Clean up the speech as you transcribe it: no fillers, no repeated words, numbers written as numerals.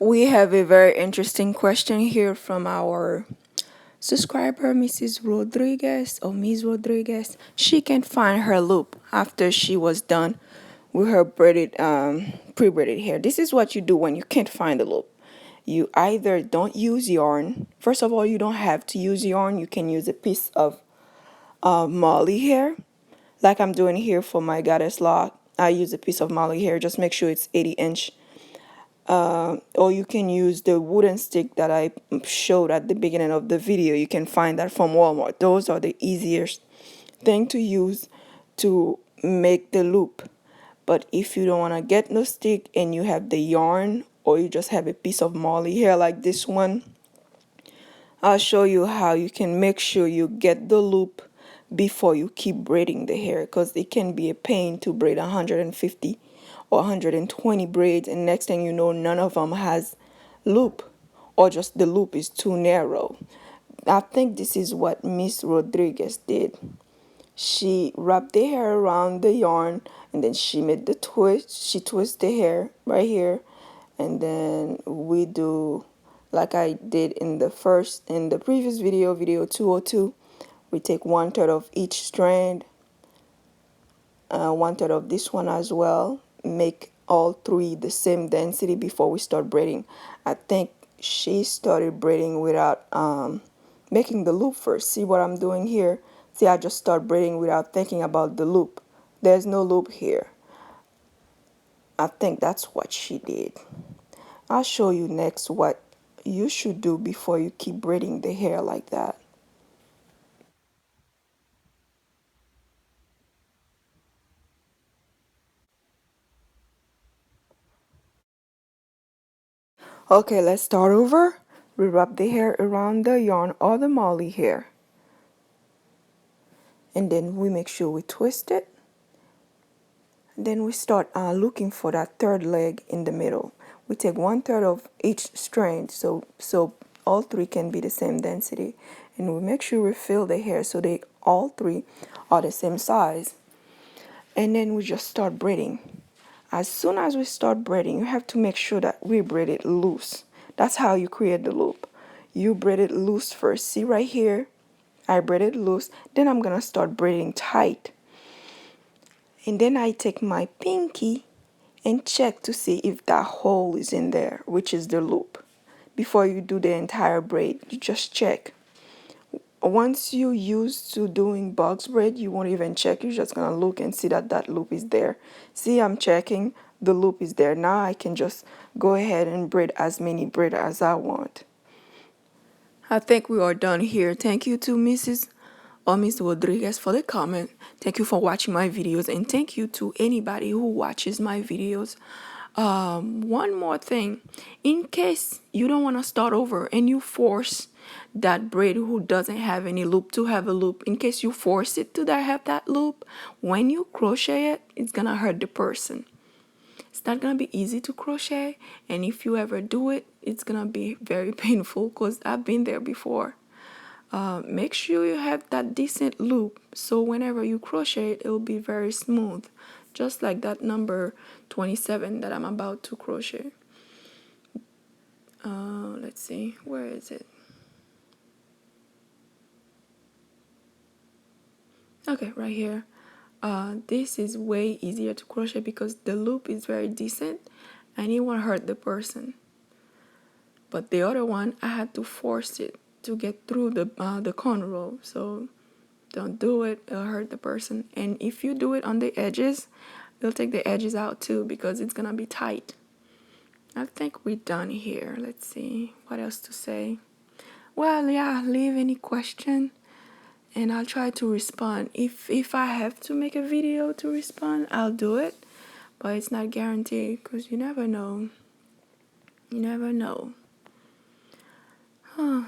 We have a very interesting question here from our subscriber, Mrs. Rodriguez or Ms. Rodriguez. She can't find her loop after she was done with her pre-braided hair. This is what you do when you can't find the loop. You either don't use yarn. First of all, you don't have to use yarn. You can use a piece of Molly hair, like I'm doing here for my goddess lock. I use a piece of Molly hair. Just make sure it's 80-inch. Or you can use the wooden stick that I showed at the beginning of the video. You can find that from Walmart. Those are the easiest thing to use to make the loop. But if you don't want to get no stick and you have the yarn or you just have a piece of Molly hair like this one, I'll show you how you can make sure you get the loop before you keep braiding the hair, because it can be a pain to braid 150 or 120 braids and next thing you know none of them has loop or just the loop is too narrow. I think this is what Miss Rodriguez did. She wrapped the hair around the yarn and then she made the twist. She twists the hair right here and then we do like I did in the previous video 202. We take 1/3 of each strand, 1/3 of this one as well, make all three the same density before we start braiding. I think she started braiding without making the loop first. See what I'm doing here? See, I just start braiding without thinking about the loop. There's no loop here. I think that's what she did. I'll show you next what you should do before you keep braiding the hair like that. Okay, let's start over. We wrap the hair around the yarn or the Molly hair. And then we make sure we twist it. Then we start looking for that third leg in the middle. We take 1/3 of each strand so all three can be the same density. And we make sure we fill the hair so they all three are the same size. And then we just start braiding. As soon as we start braiding, you have to make sure that we braid it loose. That's how you create the loop. You braid it loose first. See right here? I braid it loose. Then I'm gonna start braiding tight. And then I take my pinky and check to see if that hole is in there, which is the loop. Before you do the entire braid, you just check. Once you're used to doing box braid, you won't even check. You're just gonna look and see that that loop is there. See, I'm checking. The loop is there. Now I can just go ahead and braid as many braid as I want. I think we are done here. Thank you to Mrs. or Ms. Rodriguez for the comment. Thank you for watching my videos, and thank you to anybody who watches my videos. One more thing, in case you don't want to start over and you force that braid who doesn't have any loop to have a loop, in case you force it to have that loop, when you crochet it, it's gonna hurt the person. It's not gonna be easy to crochet, and if you ever do it, it's gonna be very painful because I've been there before. Make sure you have that decent loop so whenever you crochet it will be very smooth, just like that number 27 that I'm about to crochet. Let's see, where is it? Okay, right here. This is way easier to crochet because the loop is very decent and it won't hurt the person. But the other one, I had to force it to get through the cornrow, so don't do it, it'll hurt the person. And if you do it on the edges, it'll take the edges out too because it's gonna be tight. I think we're done here. Let's see what else to say. Well, yeah, leave any question and I'll try to respond. If I have to make a video to respond, I'll do it, but it's not guaranteed because you never know. You never know. Huh.